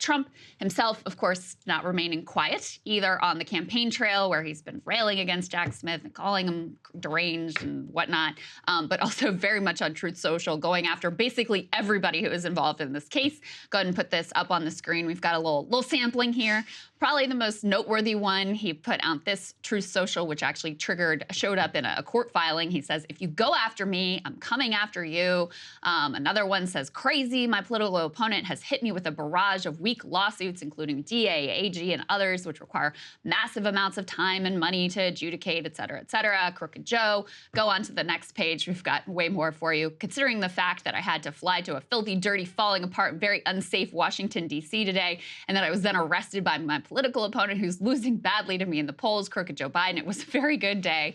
Trump himself, of course, not remaining quiet either on the campaign trail, where he's been railing against Jack Smith and calling him deranged and whatnot, but also very much on Truth Social, going after basically everybody who is involved in this case. Go ahead and put this up on the screen. We've got a little sampling here. Probably the most noteworthy one, he put out this Truth Social, which actually showed up in a court filing. He says, if you go after me, I'm coming after you. Another one says, crazy, my political opponent has hit me with a barrage of weak lawsuits, including DA, AG, and others, which require massive amounts of time and money to adjudicate, et cetera, et cetera. Crooked Joe. Go on to the next page. We've got way more for you. Considering the fact that I had to fly to a filthy, dirty, falling apart, very unsafe Washington, D.C. today, and that I was then arrested by my political opponent who's losing badly to me in the polls, Crooked Joe Biden. It was a very good day.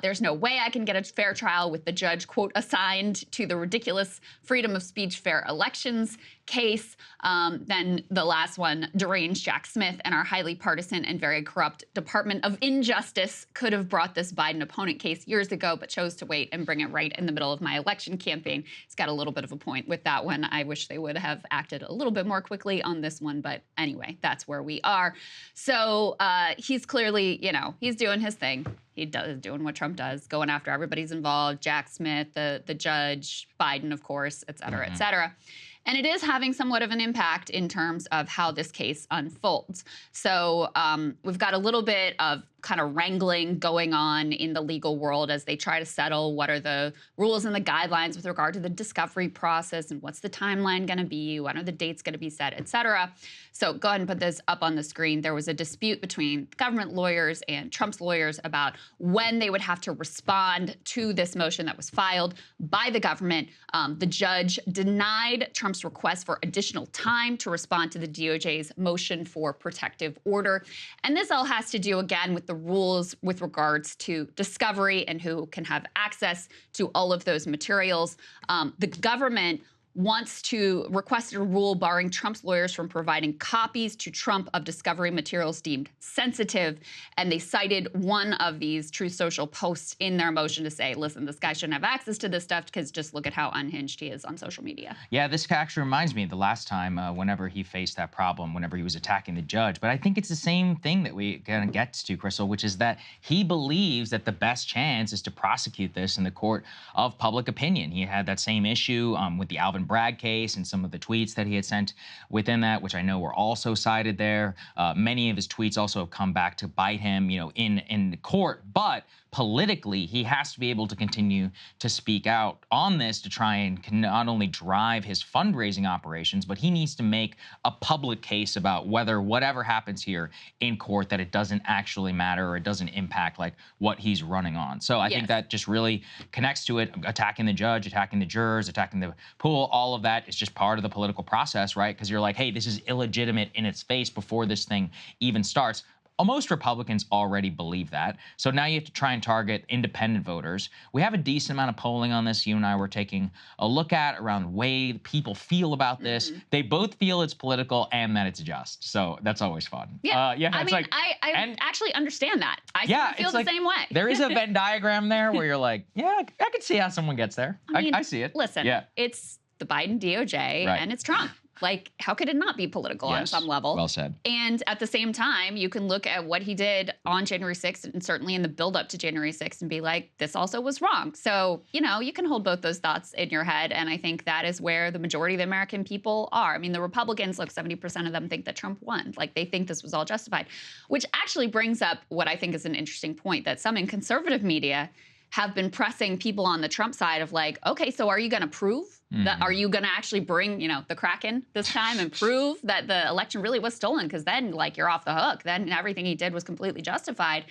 There's no way I can get a fair trial with the judge, quote, assigned to the ridiculous freedom of speech fair elections case. Then the last one, deranged Jack Smith and our highly partisan and very corrupt Department of Injustice could have brought this Biden opponent case years ago, but chose to wait and bring it right in the middle of my election campaign. He's got a little bit of a point with that one. I wish they would have acted a little bit more quickly on this one, but anyway, that's where we are. So he's clearly, he's doing his thing. He does doing what Trump does, going after everybody's involved, Jack Smith, the judge, Biden, of course, et cetera, et cetera. And it is having somewhat of an impact in terms of how this case unfolds. So we've got a little bit of kind of wrangling going on in the legal world as they try to settle what are the rules and the guidelines with regard to the discovery process and what's the timeline going to be, when are the dates going to be set, et cetera. So go ahead and put this up on the screen. There was a dispute between government lawyers and Trump's lawyers about when they would have to respond to this motion that was filed by the government. The judge denied Trump's request for additional time to respond to the DOJ's motion for protective order. And this all has to do, again, with the rules with regards to discovery and who can have access to all of those materials. The government wants to request a rule barring Trump's lawyers from providing copies to Trump of discovery materials deemed sensitive. And they cited one of these Truth Social posts in their motion to say, listen, this guy shouldn't have access to this stuff because just look at how unhinged he is on social media. Yeah, this actually reminds me of the last time whenever he faced that problem, whenever he was attacking the judge. But I think it's the same thing that we kind of get to, Krystal, which is that he believes that the best chance is to prosecute this in the court of public opinion. He had that same issue with the Alvin Bragg case and some of the tweets that he had sent within that, which I know were also cited there. Many of his tweets also have come back to bite him, in court. But politically, he has to be able to continue to speak out on this to try and not only drive his fundraising operations, but he needs to make a public case about whether whatever happens here in court, that it doesn't actually matter or it doesn't impact like what he's running on. So I think that just really connects to it. Attacking the judge, attacking the jurors, attacking the pool, all of that is just part of the political process, right? Because you're like, hey, this is illegitimate in its face before this thing even starts. Most Republicans already believe that. So now you have to try and target independent voters. We have a decent amount of polling on this. You and I were taking a look at around the way people feel about this. They both feel it's political and that it's just. So that's always fun. Yeah, I actually understand that. I feel the same way. There is a Venn diagram there where you're like, yeah, I can see how someone gets there. I see it. Listen, it's the Biden DOJ and it's Trump. Like, how could it not be political on some level? Well said. And at the same time, you can look at what he did on January 6th and certainly in the buildup to January 6th and be like, this also was wrong. So, you can hold both those thoughts in your head. And I think that is where the majority of the American people are. I mean, the Republicans, look, 70% of them think that Trump won. Like, they think this was all justified, which actually brings up what I think is an interesting point that some in conservative media have been pressing people on the Trump side of like, okay, so are you going to prove that? Are you going to actually bring, the Kraken this time and prove that the election really was stolen? Because then, like, you're off the hook. Then everything he did was completely justified.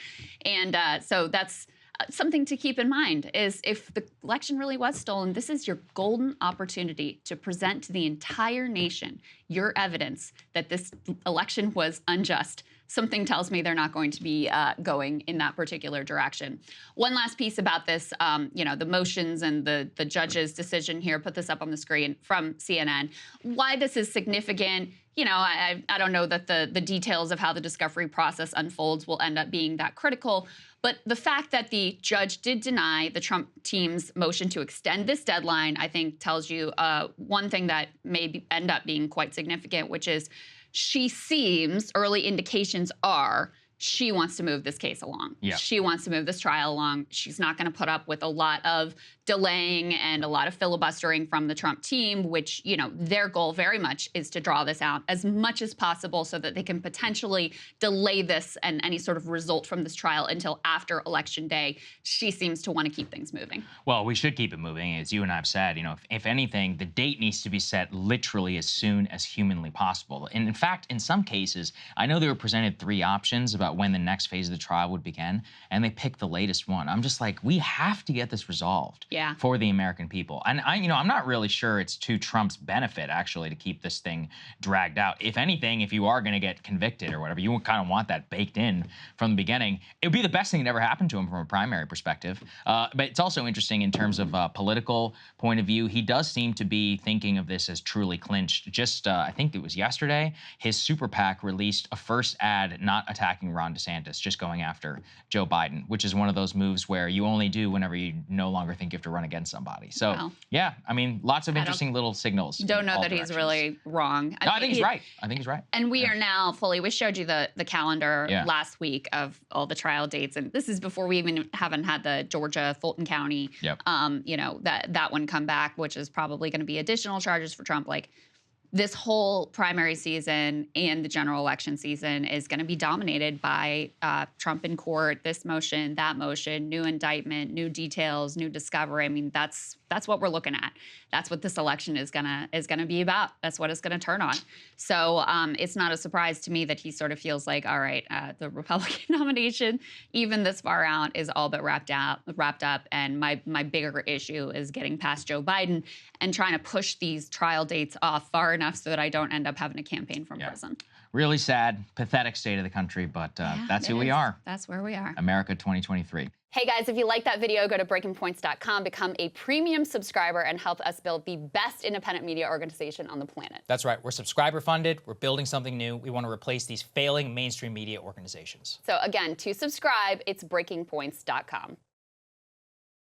And so that's something to keep in mind is if the election really was stolen, this is your golden opportunity to present to the entire nation your evidence that this election was unjust. Something tells me they're not going to be going in that particular direction. One last piece about this, the motions and the judge's decision here, put this up on the screen from CNN. Why this is significant, I don't know that the details of how the discovery process unfolds will end up being that critical. But the fact that the judge did deny the Trump team's motion to extend this deadline, I think tells you one thing that may end up being quite significant, which is she seems, early indications are, she wants to move this case along. Yeah. She wants to move this trial along. She's not going to put up with a lot of delaying and a lot of filibustering from the Trump team, which, you know, their goal very much is to draw this out as much as possible so that they can potentially delay this and any sort of result from this trial until after Election Day. She seems to want to keep things moving. Well, we should keep it moving. As you and I have said, you know, if anything, the date needs to be set literally as soon as humanly possible. And in fact, in some cases, I know they were presented 3 options about when the next phase of the trial would begin, and they picked the latest one. I'm just like, we have to get this resolved for the American people. And I'm not really sure it's to Trump's benefit, actually, to keep this thing dragged out. If anything, if you are going to get convicted or whatever, you kind of want that baked in from the beginning. It would be the best thing that ever happened to him from a primary perspective. But it's also interesting in terms of political point of view. He does seem to be thinking of this as truly clinched. Just, I think it was yesterday, his super PAC released a first ad not attacking Ron DeSantis, just going after Joe Biden, which is one of those moves where you only do whenever you no longer think you have to run against somebody. So, Wow. yeah, I mean, lots of interesting little signals. Don't know that he's really wrong. No, I think he's right. I think he's right. And we are now fully, we showed you the calendar last week of all the trial dates. And this is before we even haven't had the Georgia Fulton County, you know, that one come back, which is probably going to be additional charges for Trump. Like, this whole primary season and the general election season is going to be dominated by Trump in court, this motion, that motion, new indictment, new details, new discovery. I mean, that's what we're looking at. That's what this election is gonna be about. That's what it's gonna turn on. So it's not a surprise to me that he sort of feels like, all right, the Republican nomination, even this far out, is all but wrapped up. And my bigger issue is getting past Joe Biden and trying to push these trial dates off far enough so that I don't end up having a campaign from prison. Really sad, pathetic state of the country, but that's who we are. That's where we are. America 2023. Hey guys, if you like that video, go to breakingpoints.com, become a premium subscriber, and help us build the best independent media organization on the planet. That's right. We're subscriber funded. We're building something new. We want to replace these failing mainstream media organizations. So again, to subscribe, it's breakingpoints.com.